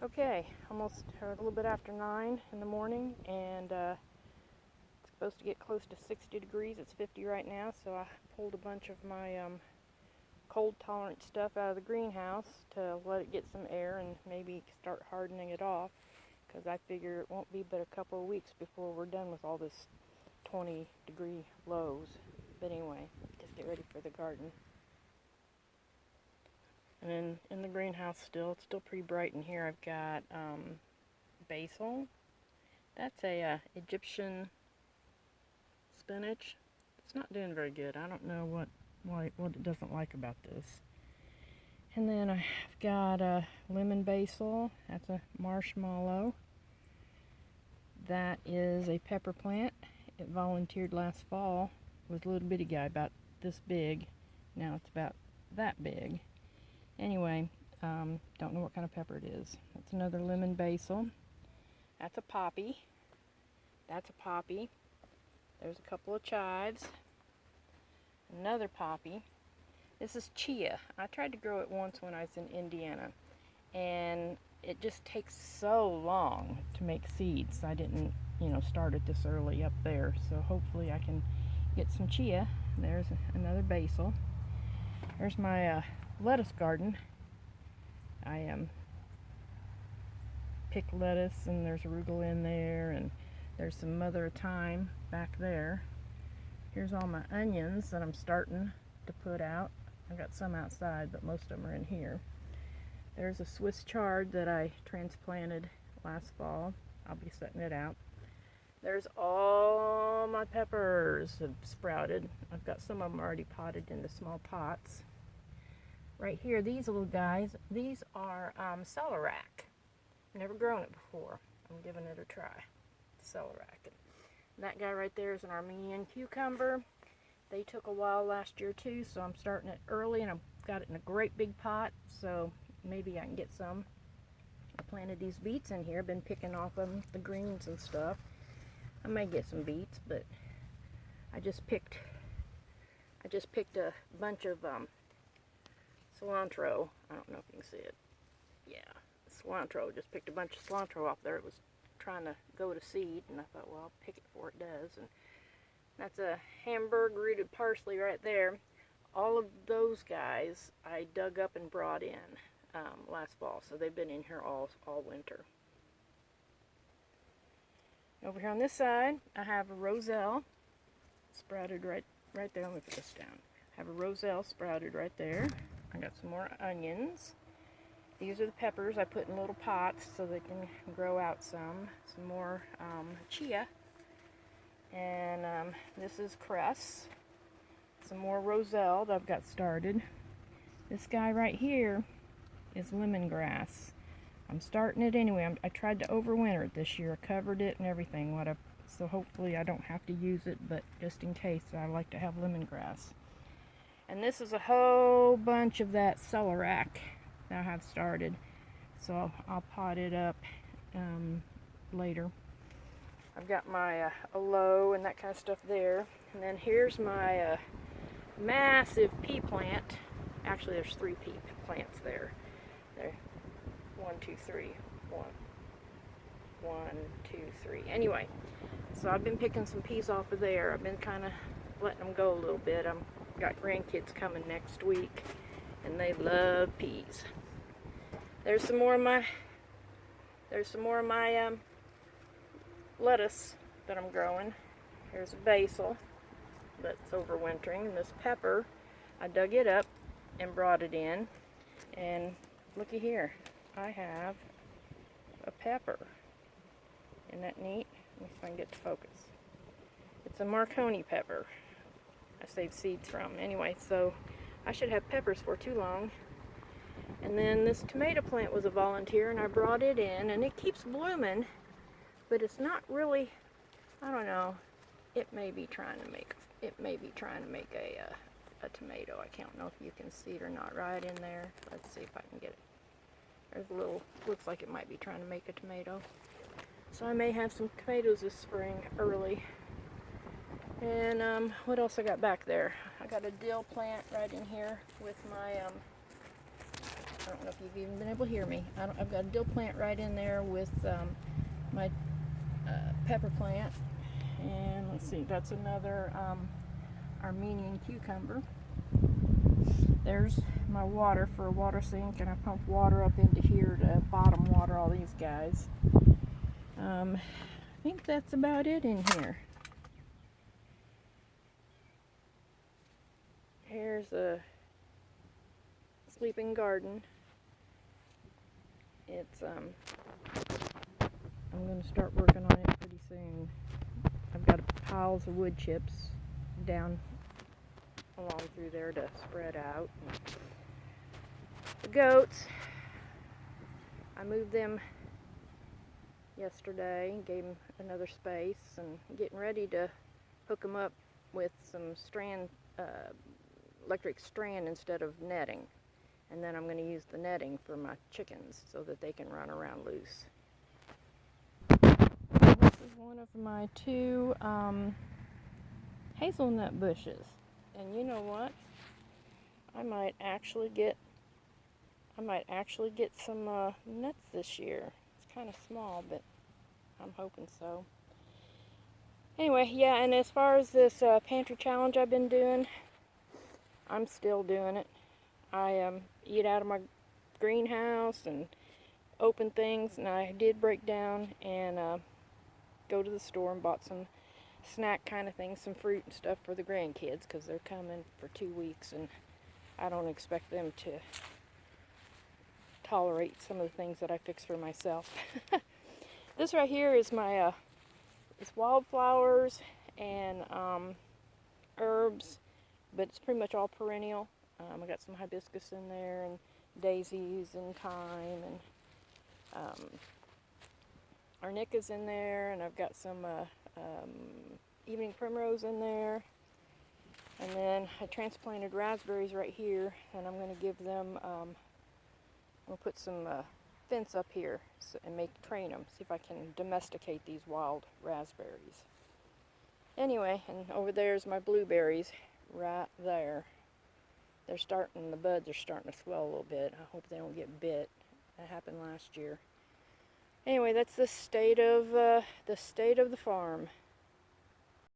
Okay, almost a little bit after 9 in the morning, and it's supposed to get close to 60 degrees. It's 50 right now, so I pulled a bunch of my cold tolerant stuff out of the greenhouse to let it get some air and maybe start hardening it off, because I figure it won't be but a couple of weeks before we're done with all this 20-degree lows. But anyway, just get ready for the garden. And then in the greenhouse it's still pretty bright in here. I've got basil. That's a Egyptian spinach. It's not doing very good. I don't know what it doesn't like about this. And then I've got lemon basil. That's a marshmallow. That is a pepper plant. It volunteered last fall. It was a little bitty guy, about this big. Now it's about that big. Anyway, don't know what kind of pepper it is. That's another lemon basil. That's a poppy. That's a poppy. There's a couple of chives. Another poppy. This is chia. I tried to grow it once when I was in Indiana, and it just takes so long to make seeds. I didn't, start it this early up there, so hopefully I can get some chia. There's another basil. There's my lettuce garden. I pick lettuce, and there's arugula in there, and there's some mother of thyme back there. Here's all my onions that I'm starting to put out. I got some outside, but most of them are in here. There's a Swiss chard that I transplanted last fall. I'll be setting it out. There's all my peppers have sprouted. I've got some of them already potted into small pots. Right here, these little guys, these are celeriac. Never grown it before. I'm giving it a try. Celeriac. And that guy right there is an Armenian cucumber. They took a while last year too, so I'm starting it early, and I've got it in a great big pot, so maybe I can get some. I planted these beets in here, been picking off them, the greens and stuff. I may get some beets, but I just picked a bunch of cilantro. I don't know if you can see it. Yeah, cilantro. Just picked a bunch of cilantro off there. It was trying to go to seed, and I thought, well, I'll pick it before it does. And that's a Hamburg rooted parsley right there. All of those guys I dug up and brought in last fall, so they've been in here all winter. Over here on this side, I have a roselle sprouted right there. Let me put this down. I have a roselle sprouted right there. I got some more onions. These are the peppers I put in little pots so they can grow out some. Some more chia. And this is cress. Some more roselle that I've got started. This guy right here is lemongrass. I'm starting it anyway. I tried to overwinter it this year. I covered it and everything. So hopefully I don't have to use it, but just in case, I like to have lemongrass. And this is a whole bunch of that celeriac that I have started. So I'll pot it up later. I've got my aloe and that kind of stuff there. And then here's my massive pea plant. Actually, there's 3 pea plants there. There. 1, 2, 3. 1, 2, 3. Anyway, so I've been picking some peas off of there. I've been kind of letting them go a little bit. I've got grandkids coming next week, and they love peas. There's some more of my lettuce that I'm growing. Here's a basil that's overwintering, and this pepper, I dug it up and brought it in, and looky here, I have a pepper. Isn't that neat? Let me see if I can get to focus. It's a Marconi pepper I saved seeds from. Anyway, so I should have peppers for too long. And then this tomato plant was a volunteer, and I brought it in, and it keeps blooming, but it's not really, I don't know, it may be trying to make a tomato. I can't know if you can see it or not right in there. Let's see if I can get it. There's a little, looks like it might be trying to make a tomato. So I may have some tomatoes this spring early. And what else I got back there? I got a dill plant right in here with my don't know if you've even been able to hear me. I've got a dill plant right in there with my pepper plant. And let's see, that's another Armenian cucumber. There's my water for a water sink, and I pump water up into here to bottom water all these guys. I think that's about it in here. Here's a sleeping garden. It's I'm going to start working on it pretty soon. I've got piles of wood chips down along through there to spread out. The goats, I moved them yesterday, gave them another space, and getting ready to hook them up with some electric strand instead of netting. And then I'm going to use the netting for my chickens so that they can run around loose. This is one of my two hazelnut bushes. And you know what? I might actually get some nuts this year. It's kind of small, but I'm hoping so. Anyway, yeah, and as far as this pantry challenge I've been doing, I'm still doing it. I eat out of my greenhouse and open things, and I did break down and go to the store and bought some snack kind of things, some fruit and stuff for the grandkids, because they're coming for 2 weeks, and I don't expect them to tolerate some of the things that I fix for myself. This right here is my it's wildflowers and herbs, but it's pretty much all perennial. I got some hibiscus in there, and daisies and thyme, and arnica's in there, and I've got some evening primrose in there. And then I transplanted raspberries right here, and I'm going to give them, I'm going to put some fence up here and train them, see if I can domesticate these wild raspberries. Anyway, and over there's my blueberries right there. The buds are starting to swell a little bit. I hope they don't get bit. That happened last year. Anyway, that's the state of the farm.